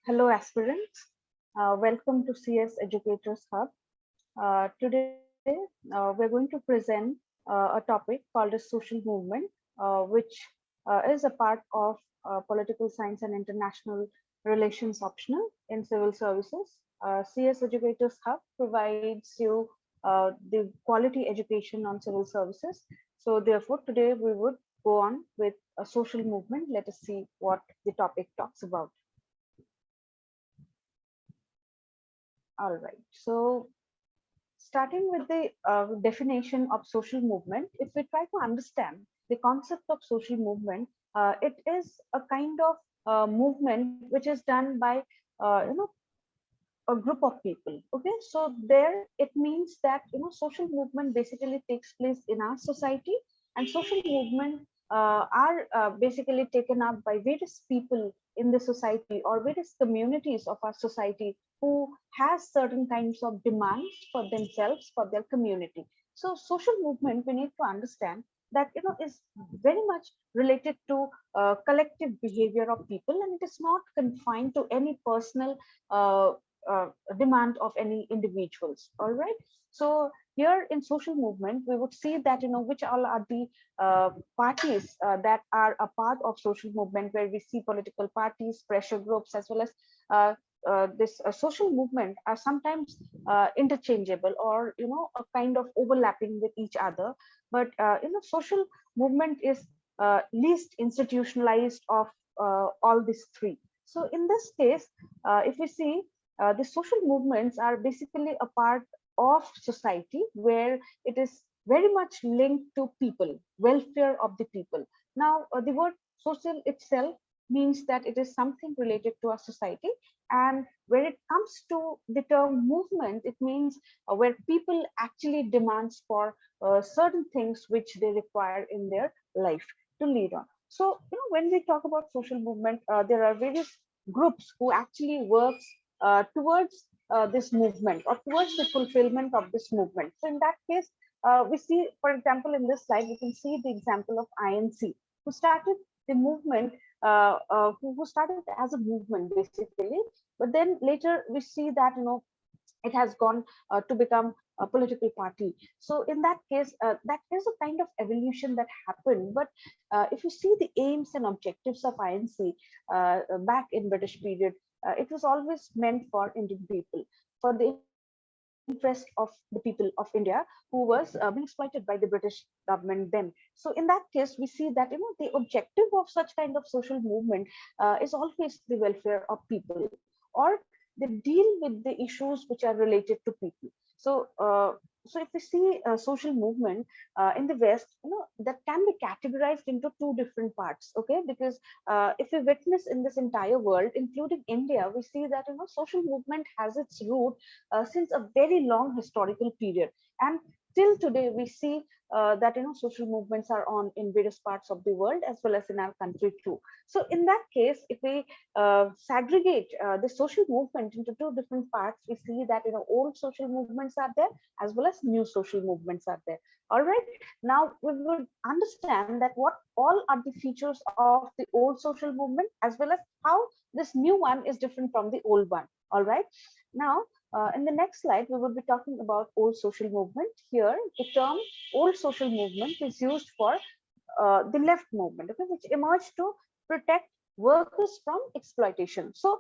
Hello, aspirants. Welcome to CS Educators Hub. Today, we're going to present a topic called as social movement, which is a part of political science and international relations optional in civil services. CS Educators Hub provides you the quality education on civil services. So, therefore, today we would go on with a social movement. Let us see what the topic talks about. All right. So, starting with the definition of social movement, if we try to understand the concept of social movement, it is a kind of movement which is done by a group of people. Okay, so there it means that social movement basically takes place in our society, and social movement are basically taken up by various people in the society or various communities of our society who has certain kinds of demands for themselves, for their community. So social movement, we need to understand that is very much related to collective behavior of people, and it is not confined to any personal uh, demand of any individuals. All right. So here in social movement, we would see that which all are the parties that are a part of social movement, where we see political parties, pressure groups, as well as this social movement are sometimes interchangeable, or a kind of overlapping with each other. But social movement is least institutionalized of all these three. So in this case, if we see, the social movements are basically a part of society where it is very much linked to people, welfare of the people. Now, the word social itself means that it is something related to our society. And when it comes to the term movement, it means where people actually demands for certain things which they require in their life to lead on. So, when we talk about social movement, there are various groups who actually works towards this movement or towards the fulfillment of this movement. So in that case, we see, for example, in this slide, we can see the example of INC, who started the movement, who started as a movement basically, but then later we see that it has gone to become a political party. So in that case, that is a kind of evolution that happened. But if you see the aims and objectives of INC back in British period, it was always meant for Indian people, for the interest of the people of India, who was being exploited by the British government then. So in that case, we see that the objective of such kind of social movement is always the welfare of people, or they deal with the issues which are related to people. So so if we see social movement in the West, that can be categorized into two different parts. Okay, because if we witness in this entire world, including India, we see that social movement has its root since a very long historical period, and till today we see that social movements are on in various parts of the world as well as in our country too. So in that case, if we segregate the social movement into two different parts, we see that old social movements are there as well as new social movements are there. All right. Now we would understand that what all are the features of the old social movement as well as how this new one is different from the old one. All right. Now, in the next slide, we will be talking about old social movement. Here, the term old social movement is used for the left movement, okay, which emerged to protect workers from exploitation. So,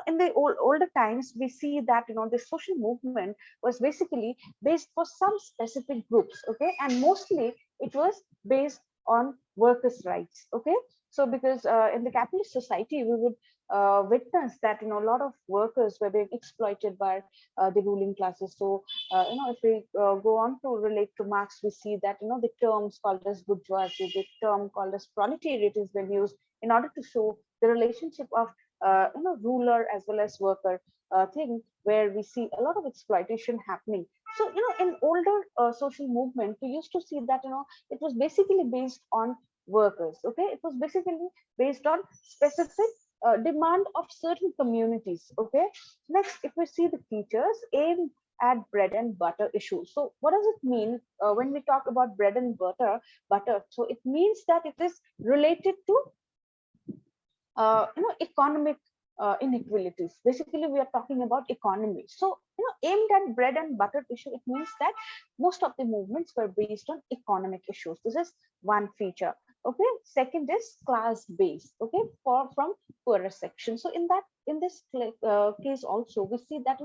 in the older times, we see that the social movement was basically based for some specific groups, okay, and mostly it was based on workers' rights, okay. So, because in the capitalist society, we would witness that a lot of workers were being exploited by the ruling classes. So, if we go on to relate to Marx, we see that the terms called as bourgeoisie, the term called as proletariat has been used in order to show the relationship of ruler as well as worker thing, where we see a lot of exploitation happening. So in older social movement, we used to see that it was basically based on workers. Okay, it was basically based on specific demand of certain communities. Okay, next, if we see the features aimed at bread and butter issues. So what does it mean when we talk about bread and butter? So it means that it is related to economic inequalities. Basically, we are talking about economy. So, aimed at bread and butter issue, it means that most of the movements were based on economic issues. This is one feature. Okay. Second is class based. Okay, from poorer section. So in this case also, we see that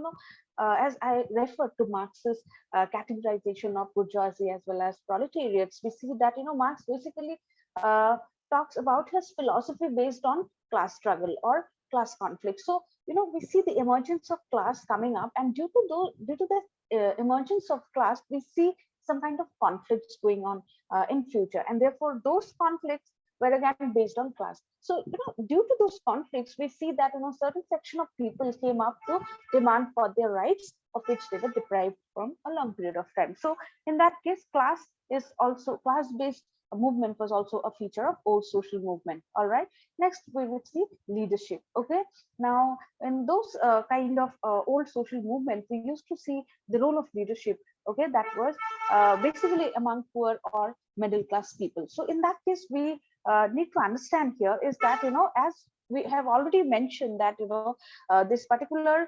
as I refer to Marx's categorization of bourgeoisie as well as proletariats, we see that Marx basically uh, talks about his philosophy based on class struggle or class conflict. So we see the emergence of class coming up, and due to the emergence of class, we see some kind of conflicts going on in future, and therefore those conflicts were again based on class. So due to those conflicts, we see that certain section of people came up to demand for their rights, of which they were deprived from a long period of time. So in that case, class based movement was also a feature of old social movement. All right. Next, we would see leadership. Okay. Now, in those kind of old social movement, we used to see the role of leadership. Okay, that was basically among poor or middle class people. So in that case, we need to understand here is that as we have already mentioned that this particular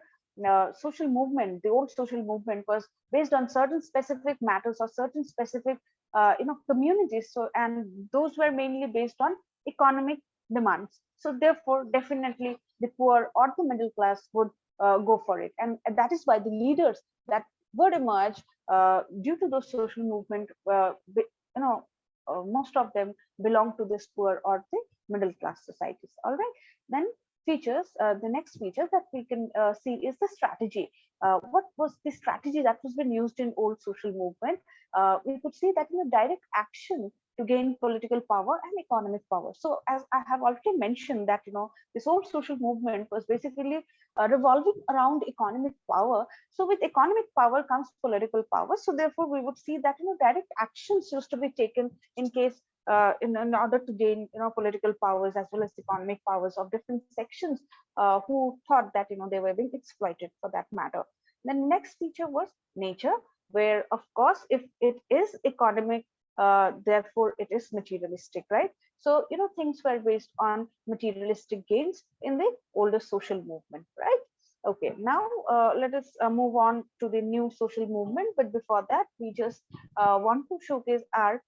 social movement, the old social movement, was based on certain specific matters or certain specific communities. So, and those were mainly based on economic demands. So therefore, definitely the poor or the middle class would go for it, and that is why the leaders that would emerge due to those social movement, most of them belong to this poor or the middle class societies. All right. Then features, the next feature that we can see is the strategy. What was the strategy that was been used in old social movement? We could see that direct action to gain political power and economic power. So as I have already mentioned that this whole social movement was basically revolving around economic power. So with economic power comes political power. So therefore we would see that direct actions used to be taken in case in order to gain political powers as well as economic powers of different sections who thought that they were being exploited for that matter. The next feature was nature, where of course if it is economic, therefore it is materialistic, right? So things were based on materialistic gains in the older social movement, right? Okay, now let us move on to the new social movement, but before that we just want to showcase our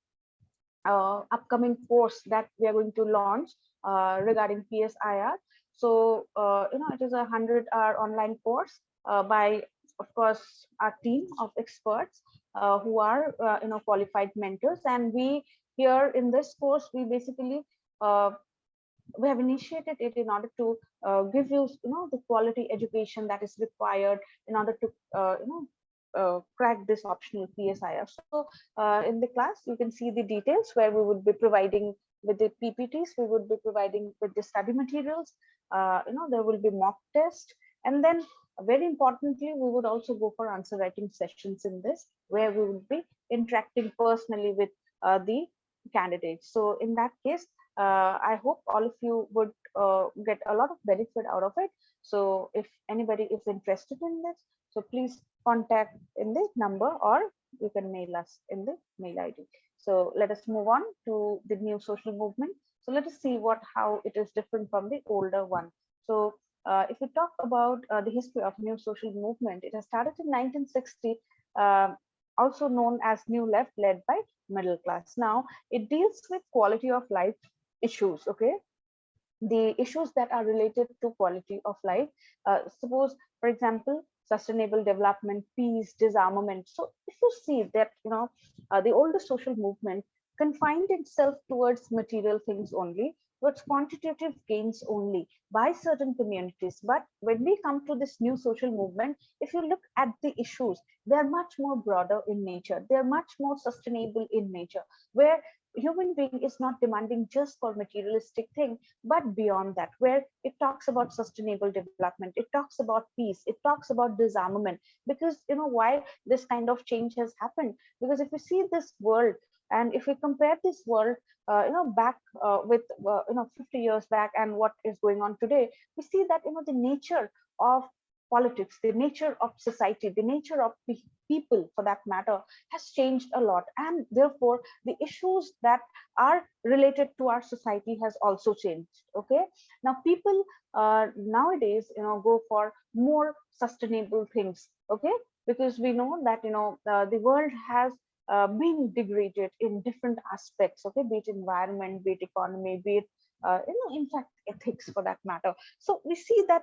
upcoming course that we are going to launch regarding PSIR. So it is a 100-hour online course by, of course, our team of experts who are qualified mentors. And we here in this course, we basically we have initiated it in order to give you the quality education that is required in order to crack this optional PSIR. So in the class you can see the details where we would be providing with the PPTs, we would be providing with the study materials. There will be mock test, and then very importantly we would also go for answer writing sessions in this, where we would be interacting personally with the candidates. So in that case, I hope all of you would get a lot of benefit out of it. So if anybody is interested in this, so please contact in the number, or you can mail us in the mail ID. So let us move on to the new social movement. So let us see how it is different from the older one. So if we talk about the history of new social movement, it has started in 1960, also known as New Left, led by middle class. Now it deals with quality of life issues. Okay, the issues that are related to quality of life. Suppose, for example, sustainable development, peace, disarmament. So if you see that, the older social movement confined itself towards material things only, towards quantitative gains only by certain communities. But when we come to this new social movement, if you look at the issues, they're much more broader in nature. They're much more sustainable in nature, where human being is not demanding just for materialistic thing, but beyond that, where it talks about sustainable development, it talks about peace, it talks about disarmament. Because why this kind of change has happened, because if we see this world and if we compare this world back with 50 years back and what is going on today, we see that the nature of politics, the nature of society, the nature of people for that matter has changed a lot, and therefore the issues that are related to our society has also changed. Okay, now people nowadays go for more sustainable things. Okay, because we know that the world has been degraded in different aspects. Okay, be it environment, be it economy, be it in fact ethics for that matter. So we see that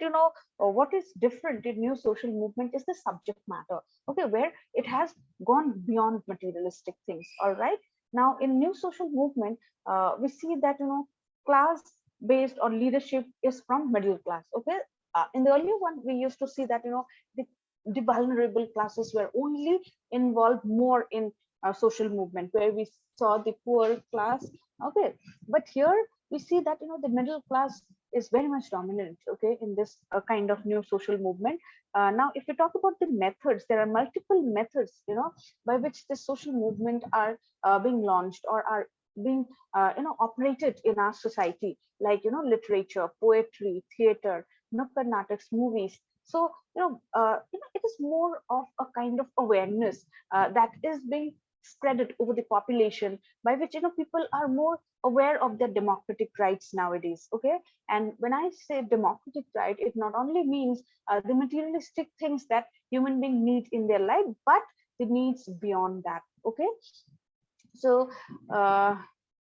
what is different in new social movement is the subject matter. Okay, where it has gone beyond materialistic things. All right, now in new social movement we see that class based on leadership is from middle class. Okay, in the earlier one we used to see that the, the vulnerable classes were only involved more in social movement, where we saw the poor class. Okay, but here we see that the middle class is very much dominant. Okay, in this kind of new social movement. Now if we talk about the methods, there are multiple methods by which the social movement are being launched or are being operated in our society, like literature, poetry, theater, nukkad nataks, movies. So it is more of a kind of awareness that is being spread it over the population, by which people are more aware of their democratic rights nowadays. Okay, and when I say democratic right, it not only means the materialistic things that human beings need in their life, but the needs beyond that. Okay, so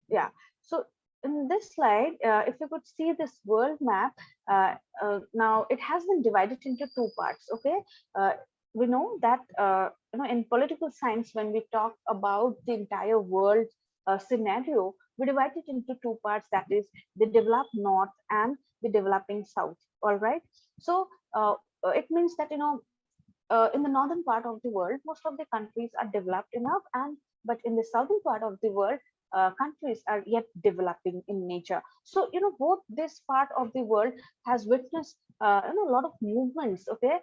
yeah, so in this slide, if you could see this world map, now it has been divided into two parts. Okay, we know that in political science, when we talk about the entire world scenario, we divide it into two parts, that is the developed north and the developing south. All right, so it means that in the northern part of the world, most of the countries are developed enough, and but in the southern part of the world, countries are yet developing in nature. So both this part of the world has witnessed a lot of movements. Okay,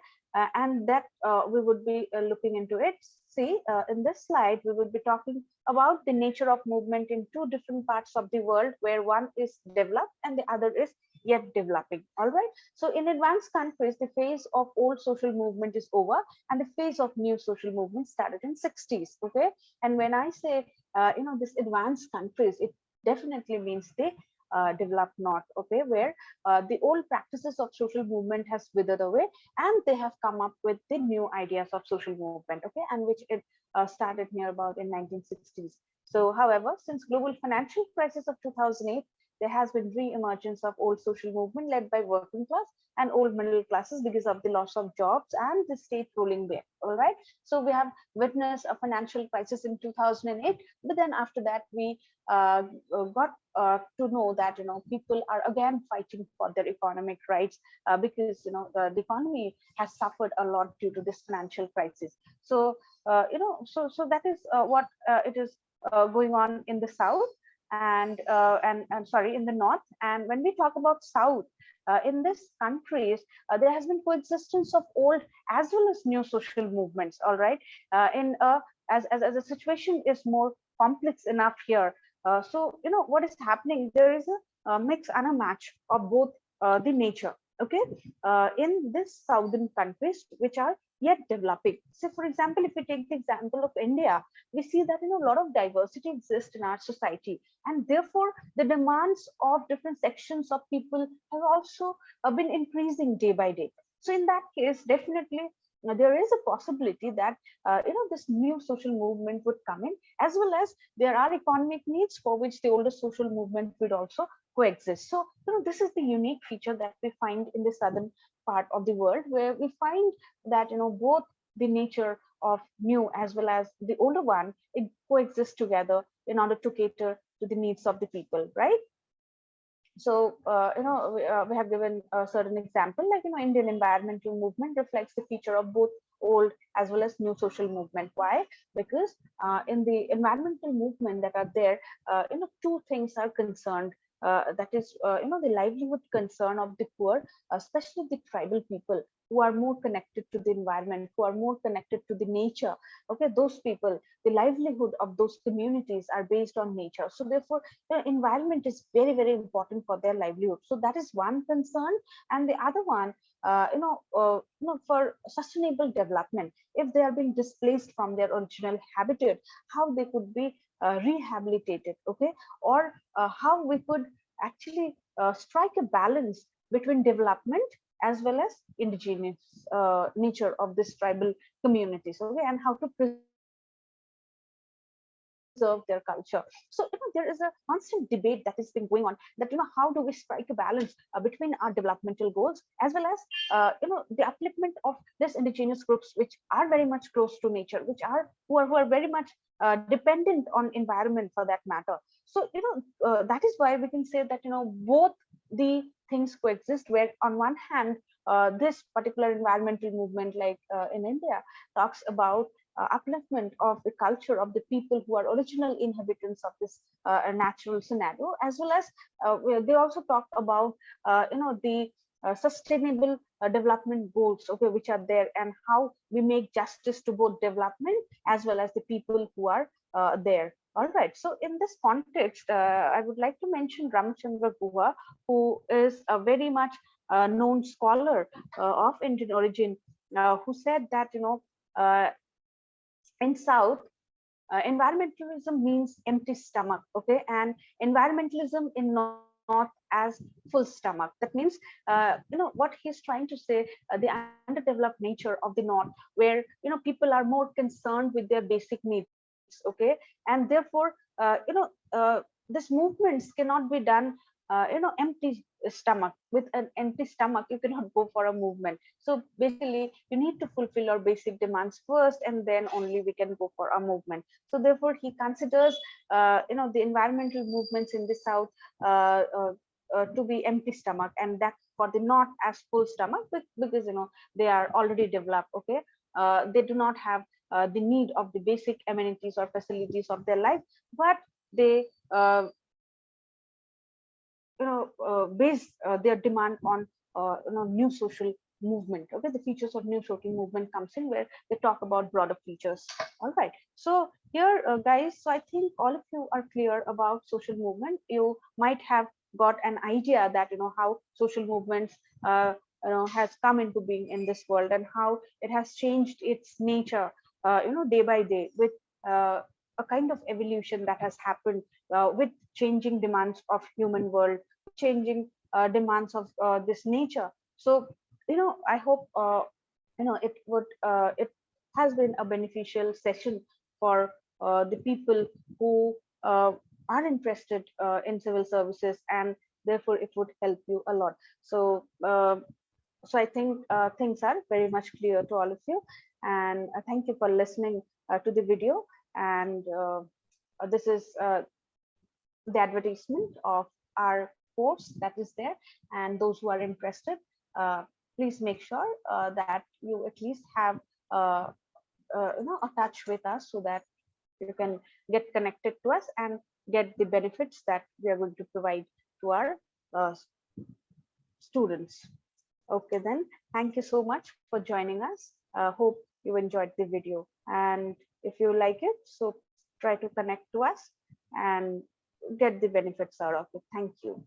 and that we would be looking into it. See, in this slide, we would be talking about the nature of movement in two different parts of the world, where one is developed and the other is yet developing. All right. So in advanced countries, the phase of old social movement is over, and the phase of new social movement started in 60s. Okay, and when I say this advanced countries, it definitely means the developed north. Okay, where the old practices of social movement has withered away, and they have come up with the new ideas of social movement. Okay, and which it started near about in 1960s. So, however, since global financial crisis of 2008, there has been re-emergence of old social movement led by working class and old middle classes because of the loss of jobs and the state ruling there. All right. So we have witnessed a financial crisis in 2008, but then after that we got to know that people are again fighting for their economic rights because the economy has suffered a lot due to this financial crisis. So so that is what it is going on in the south, and sorry, in the north. And when we talk about south, in these countries there has been coexistence of old as well as new social movements. All right, in as the situation is more complex enough here, so what is happening, there is a mix and a match of both the nature. Okay, in this southern countries which are yet developing. So for example, if we take the example of India, we see that a lot of diversity exists in our society, and therefore the demands of different sections of people have also been increasing day by day. So in that case, definitely there is a possibility that this new social movement would come in, as well as there are economic needs for which the older social movement would also coexist. So this is the unique feature that we find in the southern part of the world, where we find that both the nature of new as well as the older one, it coexists together in order to cater to the needs of the people, right? So we have given a certain example, like Indian environmental movement reflects the feature of both old as well as new social movement. Why? Because in the environmental movement that are there, two things are concerned. that is the livelihood concern of the poor, especially the tribal people who are more connected to the environment, who are more connected to the nature. Okay, those people, the livelihood of those communities are based on nature. So therefore, the environment is very, very important for their livelihood. So that is one concern. And the other one, for sustainable development, if they are being displaced from their original habitat, how they could be rehabilitated, okay, or how we could actually strike a balance between development as well as indigenous nature of this tribal communities, okay, and how to preserve their culture. So there is a constant debate that is been going on, that how do we strike a balance between our developmental goals as well as the upliftment of this indigenous groups, which are very much close to nature, which are who are very much dependent on environment for that matter. So that is why we can say that both the things coexist, where on one hand this particular environmental movement, like in India, talks about upliftment of the culture of the people who are original inhabitants of this natural scenario, as well as they also talk about the sustainable development goals, okay, which are there, and how we make justice to both development as well as the people who are there. All right. So in this context, I would like to mention Ramachandra Guha, who is a very much known scholar of Indian origin, who said that uh, in South, environmentalism means empty stomach, okay, and environmentalism in North as full stomach. That means, what he's trying to say, the underdeveloped nature of the North, where people are more concerned with their basic needs, okay, and therefore, this movements cannot be done empty stomach. With an empty stomach you cannot go for a movement. So basically you need to fulfill our basic demands first, and then only we can go for a movement. So therefore he considers the environmental movements in the South to be empty stomach, and that for the North as full stomach, because they are already developed, okay. They do not have the need of the basic amenities or facilities of their life, but they base their demand on new social movement. Okay, the features of new social movement comes in, where they talk about broader features. All right. So here, guys, so I think all of you are clear about social movement. You might have got an idea that how social movements has come into being in this world, and how it has changed its nature day by day, with a kind of evolution that has happened with changing demands of human world, changing demands of this nature. So I hope it has been a beneficial session for the people who are interested in civil services, and therefore it would help you a lot. So so I think things are very much clear to all of you, and thank you for listening to the video. And this is the advertisement of our course that is there, and those who are interested, please make sure that you at least have a touch with us, so that you can get connected to us and get the benefits that we are going to provide to our uh, students. Okay, then thank you so much for joining us. Hope you enjoyed the video, and if you like it, so try to connect to us and get the benefits out of it. Thank you.